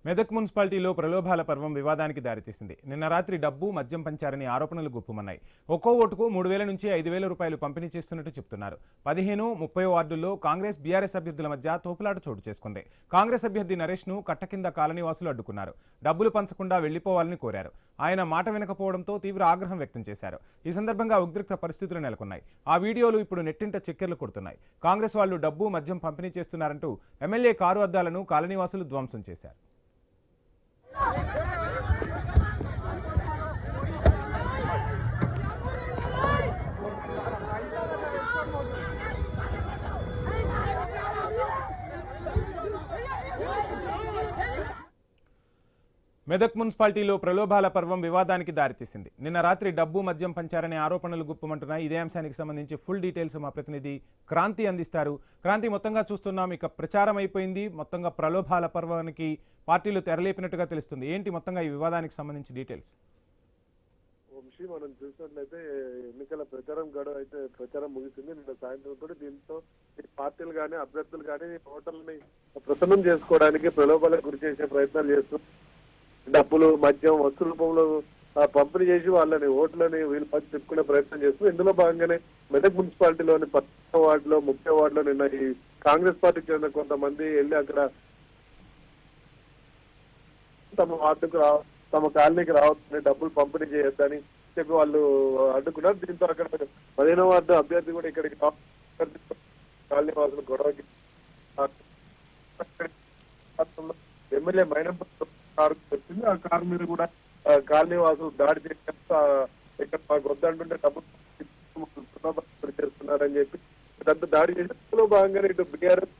మెదక్ మున్సిపాలిటీలో ప్రలోభాల పర్వం వివాదానికి దారితీసింది. నిన్న రాత్రి డబ్బు మద్యం పంచారని ఆరోపణలు గుప్పుమన్నాయి. ఒక్కో ఓటుకు 3,000 నుంచి 5,000 రూపాయలు పంపిణీ చేస్తున్నట్టు చెబుతున్నారు. 15, 30 వార్డుల్లో కాంగ్రెస్ బీఆర్ఎస్ అభ్యర్థుల మధ్య తోపులాట చోటు చేసుకుంది. కాంగ్రెస్ అభ్యర్థి నరేష్ను కట్టకింద కాలనీవాసులు అడ్డుకున్నారు. డబ్బులు పంచకుండా వెళ్లిపోవాలని కోరారు. ఆయన మాట వినకపోవడంతో తీవ్ర ఆగ్రహం వ్యక్తం చేశారు. ఈ సందర్భంగా ఉద్రిక్త పరిస్థితులు నెలకొన్నాయి. ఆ వీడియోలు ఇప్పుడు నెట్టింట చక్కెర్లు కొడుతున్నాయి. కాంగ్రెస్ వాళ్లు డబ్బు మద్యం పంపిణీ చేస్తున్నారంటూ ఎమ్మెల్యే కారు అద్దాలను కాలనీవాసులు ధ్వంసం చేశారు. మెదక్ మున్సిపాలిటీలో ప్రలోభాల పర్వం వివాదానికి దారితీసింది. నిన్న రాత్రి డబ్బు మద్యం పంచారనే ఆరోపణలు గుప్పమంటున్నాయి. ఇదే అంశానికి సంబంధించి ఫుల్ డీటెయిల్స్ మా ప్రతినిధి క్రాంతి అందిస్తారు. క్రాంతి, మొత్తంగా చూస్తున్నాం, ఇక ప్రచారం అయిపోయింది. మొత్తంగా ప్రలోభాల పర్వానికి పార్టీలు తెరలేపినట్టుగా తెలుస్తుంది. ఏంటి మొత్తంగా ఈ వివాదానికి సంబంధించి డీటెయిల్స్? మనం చూసినట్లయితే ఎన్నికల ప్రచారం గడువు అయితే ప్రచారం ముగిసింది నిన్న సాయంత్రం కూడా. దీంతో పార్టీలు కానీ అభ్యర్థులు కానీ ఓటర్లని ప్రసన్నం చేసుకోవడానికి ప్రలోభాలకు గురి చేసే ప్రయత్నాలు చేస్తూ డబ్బులు మద్యం వస్తు రూపంలో పంపిణీ చేసి వాళ్ళని ఓట్లని వీళ్ళు పచ్చి తిప్పుకునే ప్రయత్నం చేస్తూ ఇందులో భాగంగానే మెదక్ మున్సిపాలిటీలోని 10వ వార్డులో 30వ వార్డులో నిన్న ఈ కాంగ్రెస్ పార్టీకి చెందిన కొంతమంది వెళ్ళి అక్కడ తమ వార్డుకు తమ కాలనీకి రావద్దని, డబ్బులు పంపిణీ చేయొద్దని చెప్పి వాళ్ళు అడ్డుకున్నారు. దీంతో అక్కడ 15వ వార్డు అభ్యర్థి కూడా ఇక్కడికి కాలనీ వాసులు గొడవకి ఎమ్మెల్యే మైనంపల్లి కారు వచ్చింది. ఆ కారు మీద కూడా కాలనీ వాసులు దాడి చేసి ఇక్కడ మాకు వద్దంటుంటే డబ్బులు చేస్తున్నారని చెప్పి ఇదంతా దాడి చేసి అందులో భాగంగానే ఇటు బీఆర్ఎస్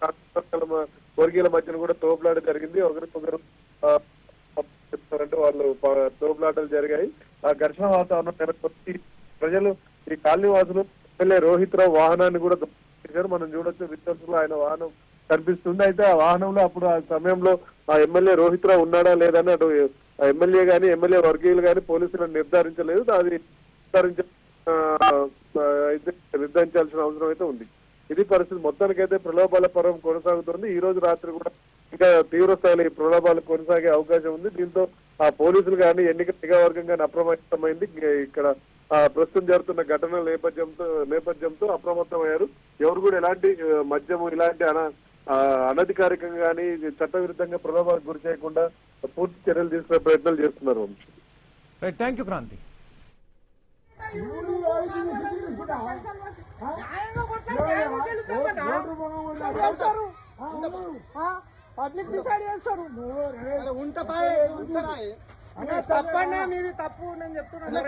వర్గీయుల మధ్యన కూడా తోపులాట జరిగింది. ఒకరికొకరు చెప్తారంటే వాళ్ళు తోపులాటలు జరిగాయి. ఆ ఘర్షణ వాతావరణం నెలకొచ్చి ప్రజలు ఈ కాలనీ వాసులు ఎమ్మెల్యే రోహిత్ రావు వాహనాన్ని కూడా చేశారు. మనం చూడొచ్చు, విద్యుత్తులో ఆయన వాహనం కనిపిస్తుంది. అయితే ఆ వాహనంలో అప్పుడు ఆ సమయంలో ఆ ఎమ్మెల్యే రోహిత్ రావు ఉన్నాడా లేదని అటు ఎమ్మెల్యే గాని ఎమ్మెల్యే వర్గీయులు గాని పోలీసులను నిర్ధారించలేదు. అది నిర్ధారించాల్సిన అవసరం అయితే ఉంది. ఇది పరిస్థితి. మొత్తానికైతే ప్రలోభాల పర్వం కొనసాగుతుంది. ఈ రోజు రాత్రి కూడా ఇంకా తీవ్ర స్థాయిలో ఈ ప్రలోభాలు కొనసాగే అవకాశం ఉంది. దీంతో ఆ పోలీసులు కానీ ఎన్నికల నిఘా వర్గం కానీ అప్రమత్తమైంది. ఇక్కడ ప్రస్తుతం జరుగుతున్న ఘటనల నేపథ్యంతో అప్రమత్తమయ్యారు. ఎవరు కూడా ఎలాంటి మద్యము ఇలాంటి అనధికారికంగా కానీ చట్టవిరుద్ధంగా ప్రలోభాలకు గురి చేయకుండా పూర్తి చర్యలు తీసుకునే ప్రయత్నాలు చేస్తున్నారు. Right, thank you Kranthi. Public decide చేస్తారు. తప్పన్నా మీది తప్పు నేను చెప్తున్నాను.